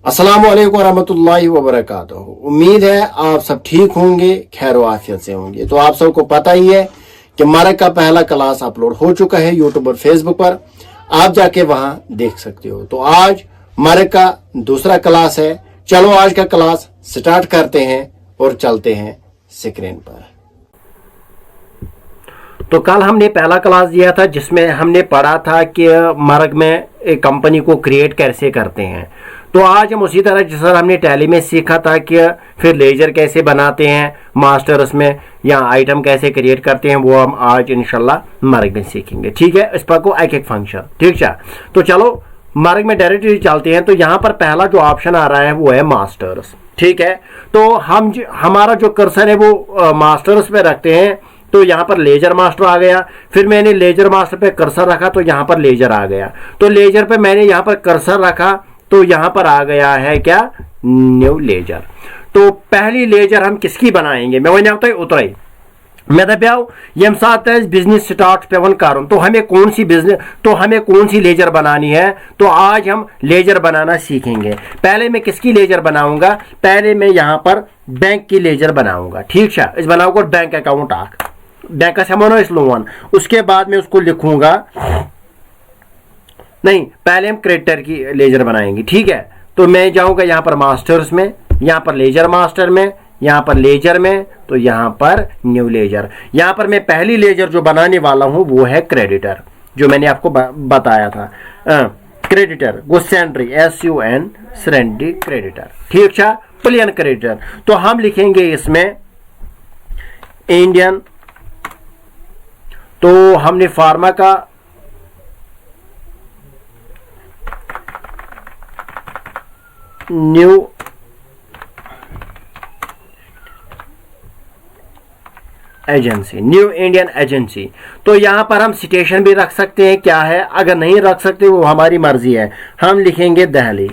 अस्सलाम वालेकुम रहमतुल्लाहि व बरकातहू। उम्मीद है आप सब ठीक होंगे, खैर आफियत से होंगे। तो आप सबको पता ही है कि मारक का पहला क्लास अपलोड हो चुका है यूट्यूब और फेसबुक पर, आप जाके वहां देख सकते हो। तो आज मारक का दूसरा क्लास है। चलो आज का क्लास स्टार्ट करते हैं और चलते हैं स्क्रीन पर। तो कल हमने पहला क्लास दिया था जिसमें हमने पढ़ा था कि मारक में एक कंपनी को क्रिएट कैसे करते हैं। तो आज हम उसी तरह जिस तरह हमने टैली में सीखा था कि फिर लेजर कैसे बनाते हैं मास्टर्स में या आइटम कैसे क्रिएट करते हैं, वो हम आज इंशाल्लाह मारक में सीखेंगे। ठीक है, इस पर को एक एक फंक्शन। ठीक है, तो चलो मारक में डायरेक्टली चलते हैं। तो यहाँ पर पहला जो ऑप्शन आ रहा है वो है मास्टर्स। ठीक है, तो हमारा जो कर्सर है वो मास्टर्स पे रखते हैं। तो यहाँ पर लेजर मास्टर आ गया, फिर मैंने लेजर मास्टर पे कर्सर रखा तो यहाँ पर लेजर आ गया। तो लेजर पे मैंने यहाँ पर कर्सर रखा तो यहाँ पर आ गया है क्या, न्यू लेजर। तो पहली लेजर हम किसकी बनाएंगे, मैं वही आता उतराई मैं दपाओ यम साथ बिजनेस स्टार्ट पेवन कर। तो हमें कौन सी बिजनेस, तो हमें कौन सी लेजर बनानी है। तो आज हम लेजर बनाना सीखेंगे। पहले मैं किसकी लेजर बनाऊंगा, पहले मैं यहाँ पर बैंक की लेजर बनाऊंगा। ठीक है, इस बनाऊंगा बैंक अकाउंट आख बैंक का समझो इस लोन। उसके बाद में उसको लिखूंगा, नहीं पहले हम क्रेडिटर की लेजर बनाएंगे। ठीक है, तो मैं जाऊंगा यहाँ पर मास्टर्स में, यहाँ पर लेजर मास्टर में, यहाँ पर लेजर में, तो यहाँ पर न्यू लेजर। यहाँ पर मैं पहली लेजर जो बनाने वाला हूं वो है क्रेडिटर, जो मैंने आपको बताया था। क्रेडिटर गो सेंड्री SUN सेंड्री क्रेडिटर। ठीक है, प्लेन क्रेडिटर। तो हम लिखेंगे इसमें इंडियन, तो हमने फार्मा का new agency, new Indian agency. तो यहां पर हम सिटेशन भी रख सकते हैं, क्या है, अगर नहीं रख सकते वो हमारी मर्जी है। हम लिखेंगे दिल्ली।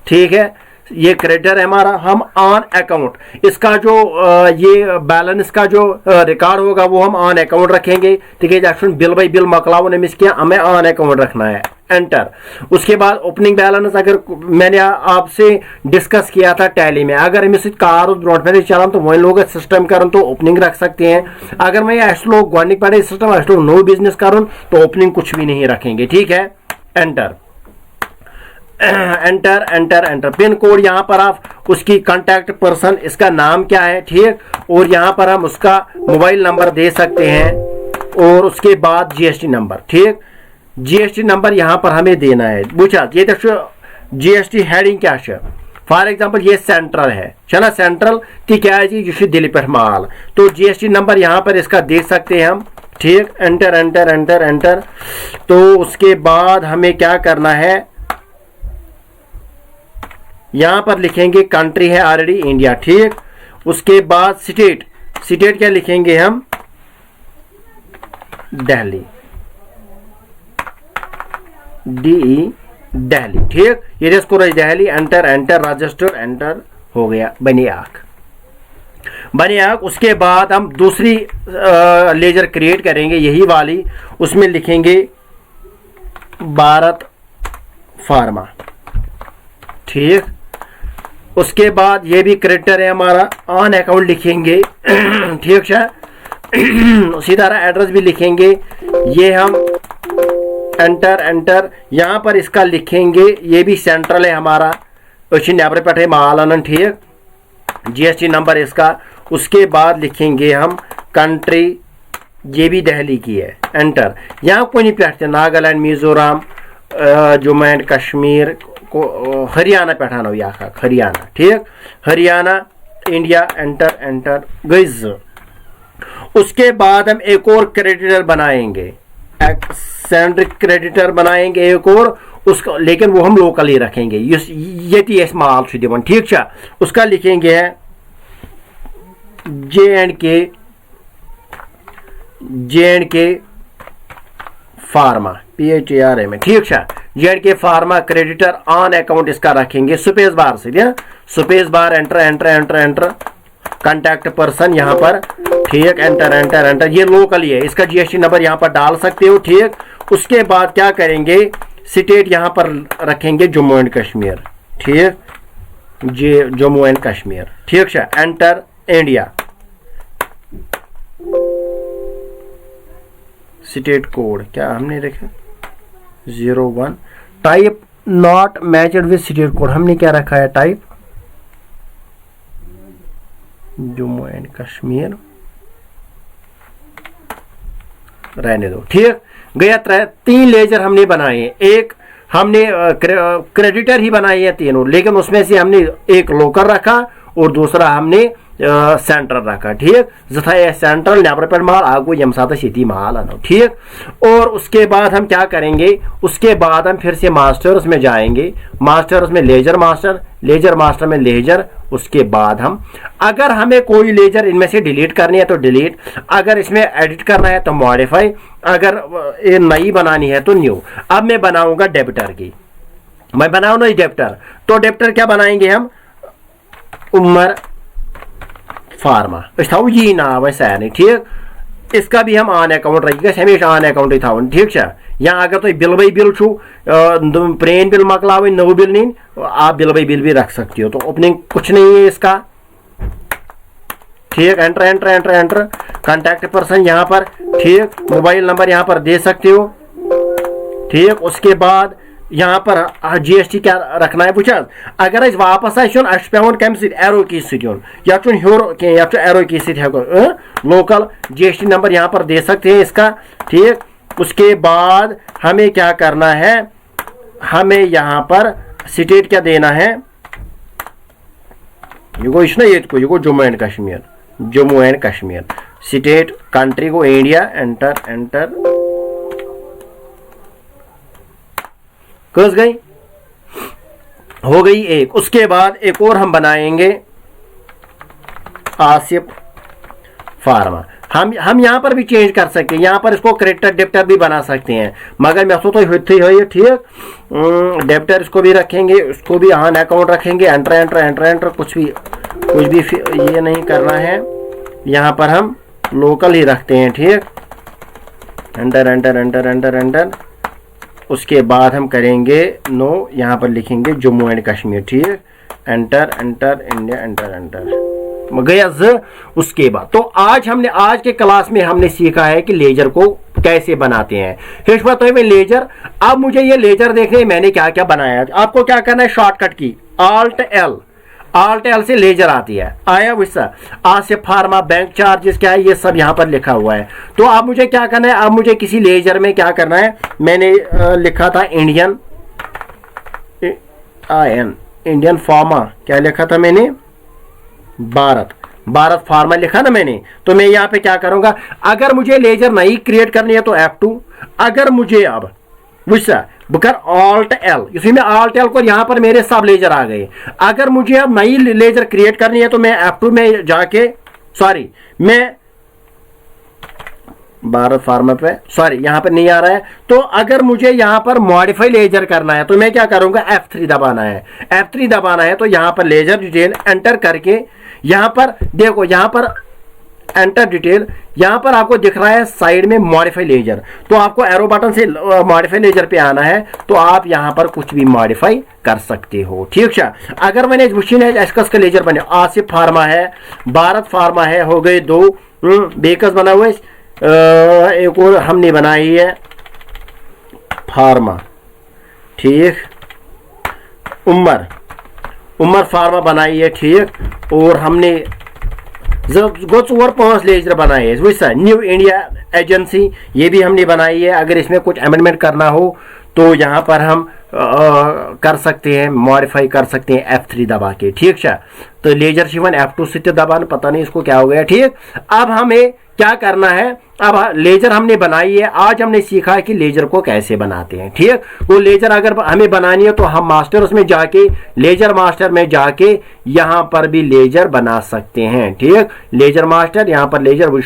ठीक है, ये क्रेडिटर है हमारा। हम ऑन अकाउंट, इसका जो ये बैलेंस का जो रिकॉर्ड होगा वो हम ऑन अकाउंट रखेंगे। ठीक है, बिल बाई बिल मकलाओ ने मिस किया, हमें ऑन अकाउंट रखना है, एंटर। उसके बाद ओपनिंग बैलेंस, अगर मैंने आपसे डिस्कस किया था टैली में, अगर मैं कार ब्रॉड पे चला तो वही लोग सिस्टम कर तो ओपनिंग रख सकते हैं। अगर मैं ऐसे लोग गवर्निंग पड़े सिस्टम ऐसे लोग नो बिजनेस करूँ तो ओपनिंग कुछ भी नहीं रखेंगे। ठीक है, enter enter enter enter. Pin code यहाँ पर आप उसकी कांटेक्ट पर्सन, इसका नाम क्या है, ठीक, और यहाँ पर हम उसका मोबाइल नंबर दे सकते हैं और उसके बाद GST नंबर। ठीक, GST नंबर यहाँ पर हमें देना है। बुझा ये GST हेडिंग क्या है, फॉर एग्जांपल ये सेंट्रल है, चला सेंट्रल तिकाज यह दिल्ली पे माल, तो GST नंबर यहाँ पर इसका दे सकते हैं हम। ठीक, एंटर एंटर एंटर एंटर। तो उसके बाद हमें क्या करना है, यहां पर लिखेंगे कंट्री है ऑलरेडी इंडिया। ठीक, उसके बाद स्टेट, स्टेट क्या लिखेंगे हम, दिल्ली, DE दिल्ली। ठीक, ये इसको Delhi, enter enter, register, enter हो गया, बनी आंख, बनी आंख। उसके बाद हम दूसरी लेजर क्रिएट करेंगे, यही वाली, उसमें लिखेंगे भारत फार्मा। ठीक, उसके बाद ये भी क्रेडिटर है हमारा, ऑन अकाउंट लिखेंगे। ठीक है, उसी तरह एड्रेस भी लिखेंगे, ये हम एंटर एंटर। यहाँ पर इसका लिखेंगे, ये भी सेंट्रल है हमारा, नेबर पे मालन। ठीक, GST नंबर इसका। उसके बाद लिखेंगे हम कंट्री, ये भी दिल्ली की है, एंटर। यहाँ कोई नहीं बैठते, नागालैंड, मिजोरम, जम्मू एंड कश्मीर को, हरियाणा बैठाना हो, यहाँ हरियाणा। ठीक, हरियाणा, इंडिया, एंटर एंटर गइज। उसके बाद हम एक और क्रेडिटर बनाएंगे, सेंट्रिक क्रेडिटर बनाएंगे एक और, उसका लेकिन वो हम लोकल ही रखेंगे, ये माल से दिवन। ठीक है, उसका लिखेंगे है J&K फार्मा, PHARA में। ठीक है, J&K pharma creditor on account इसका रखेंगे, स्पेस बार से दिया, space bar, enter enter enter enter, contact person यहाँ पर। ठीक, एंटर एंटर एंटर, ये लोकल ही है, इसका GST नंबर यहाँ पर डाल सकते हो। ठीक, उसके बाद क्या करेंगे, स्टेट यहाँ पर रखेंगे जम्मू एंड कश्मीर। ठीक, जम्मू एंड कश्मीर, ठीक है। एंटर इंडिया, स्टेट कोड क्या हमने रखा 01, type not matched with state code, हमने क्या रखा है टाइप जम्मू एंड कश्मीर, रहने दो, ठीक। गया 3 लेजर हमने बनाए हैं, एक हमने क्रेडिटर ही बनाई है तीनों, लेकिन उसमें से हमने एक लोकल रखा और दूसरा हमने सेंट्रल रखा, ठीक। जथा सेंट्रल नेबर पे माल आगो यम साथ सीधी माल आना, ठीक। और उसके बाद हम क्या करेंगे, उसके बाद हम फिर से मास्टर्स में जाएंगे, मास्टर्स में लेजर मास्टर, लेजर मास्टर में लेजर, उसके बाद हम अगर हमें कोई लेजर इनमें से डिलीट करनी है तो डिलीट, अगर इसमें एडिट करना है तो मॉडिफाई, अगर ये नई बनानी है तो न्यू। अब मैं बनाऊंगा डेबिटर की, मैं बनाऊँ ना डेबिटर, तो डेबिटर क्या बनाएंगे हम, उमर फार्मा ये नाम है सैनी, ठीक। इसका भी हम ऑन अकाउंट रखिएगा, हमेशा ऑन अकाउंट ही था, ठीक है। या अगर तो बिल बाई बिल छू प्रेन बिल मकलावे नव बिल नहीं, आप बिल बाई बिल भी रख सकते हो, तो ओपनिंग कुछ नहीं है इसका, ठीक। Enter enter enter enter, contact person यहाँ पर, ठीक, मोबाइल नंबर यहाँ पर दे सकते हो, ठीक। उसके बाद यहाँ पर GST क्या रखना है बुझा, अगर वापस पे कम एरो की या हर या एरो की लोकल GST नंबर यहाँ पर दे सकते हैं इसका, ठीक। उसके बाद हमें क्या करना है, हमें यहाँ पर स्टेट क्या देना है, ये Jammu and Kashmir, Jammu and Kashmir, state country को इंडिया, एंटर एंटर, कस गई, हो गई एक। उसके बाद एक और हम बनाएंगे आसिफ फार्मा, हम यहाँ पर भी चेंज कर सकते हैं, यहाँ पर इसको क्रेडिटर डेबिटर भी बना सकते हैं, मगर मैं तो होती है, ठीक। डेबिटर इसको भी रखेंगे, उसको भी ऑन अकाउंट रखेंगे, एंटर एंटर एंटर एंटर, कुछ भी ये नहीं करना है, यहाँ पर हम लोकल ही रखते हैं, ठीक। Enter enter enter enter enter, उसके बाद हम करेंगे नो, यहाँ पर लिखेंगे जम्मू एंड कश्मीर, ठीक। Enter enter India, enter enter, गया ज। उसके बाद तो आज के क्लास में हमने सीखा है कि लेजर को कैसे बनाते हैं। फिर तो मैं लेजर, अब मुझे ये लेजर देखने मैंने क्या क्या बनाया, आपको क्या करना है, शॉर्टकट की Alt L से लेजर आती है, आया वैसा, आसिफ फार्मा, बैंक चार्जेस क्या है, ये सब यहाँ पर लिखा हुआ है। तो अब मुझे क्या करना है, अब मुझे किसी लेजर में क्या करना है, मैंने लिखा था इंडियन फार्मा, क्या लिखा था मैंने, भारत फार्मा लिखा ना मैंने, तो मैं यहाँ पे क्या करूंगा, अगर मुझे लेजर नई क्रिएट करनी है तो F2, अगर मुझे अब वैसा बकर Alt L, इसमें Alt L को यहाँ पर मेरे सब लेजर आ गए। अगर मुझे अब नई लेजर क्रिएट करनी है तो मैं F2 में जाके, सॉरी मैं भारत फार्मा पे, सॉरी यहाँ पर नहीं आ रहा है, तो अगर मुझे यहाँ पर मॉडिफाई लेजर करना है तो मैं क्या करूंगा, F3 दबाना है, F3 दबाना है, तो यहाँ पर लेजर डिटेल एंटर करके, यहाँ पर देखो, यहाँ पर एंटर डिटेल, यहाँ पर आपको दिख रहा है साइड में मॉडिफाई लेजर, तो आपको एरो बटन से मॉडिफाई लेजर पे आना है, तो आप यहाँ पर कुछ भी मॉडिफाई कर सकते हो, ठीक है। अगर मैंने मशीन है एसकस का लेजर बने, आसिफ फार्मा है, भारत फार्मा है, हो गए 2, बेकस बना हुआ है, एक और हमने बनाई है फार्मा, ठीक, उमर फार्मा बनाई है, ठीक। और हमने गोर 5 लेजर बनाए हैं, वैसा न्यू इंडिया एजेंसी, ये भी हमने बनाई है। अगर इसमें कुछ अमेंडमेंट करना हो तो यहाँ पर हम कर सकते हैं, मॉडिफाई कर सकते हैं F3 दबा के, ठीक है। तो लेजर शिवन F2 से दबाना, पता नहीं इसको क्या हो गया, ठीक। अब हमें क्या करना है, अब लेजर हमने बनाई है, आज हमने सीखा है कि लेजर को कैसे बनाते हैं, ठीक। वो लेजर अगर हमें बनानी है तो हम मास्टर उसमें जाके, लेजर मास्टर में जाके यहाँ पर भी लेजर बना सकते हैं, ठीक। लेजर मास्टर, यहाँ पर लेजर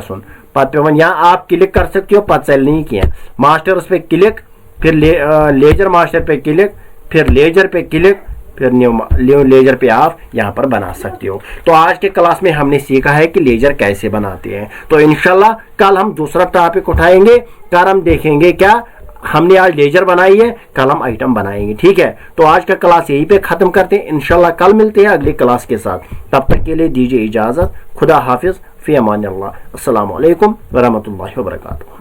सुन पवन, यहाँ आप क्लिक कर सकते हो, पता चल नहीं किया, मास्टर उस पर क्लिक, फिर लेजर मास्टर पे क्लिक, फिर लेजर पे क्लिक, फिर न्यू लेजर पे आप यहाँ पर बना सकते हो। तो आज के क्लास में हमने सीखा है कि लेजर कैसे बनाते हैं। तो इंशाल्लाह कल हम दूसरा टॉपिक उठाएंगे, कल हम देखेंगे क्या हमने आज लेजर बनाई है, कल हम आइटम बनाएंगे। ठीक है, तो आज का क्लास यहीं पे ख़त्म करते हैं। इंशाल्लाह कल मिलते हैं अगली क्लास के साथ। तब तक के लिए दीजिए इजाज़त। खुदा हाफिज़, फ़ी अमान अल्लाह। अस्सलामु अलैकुम व रहमतुल्लाहि व बरकातुहू।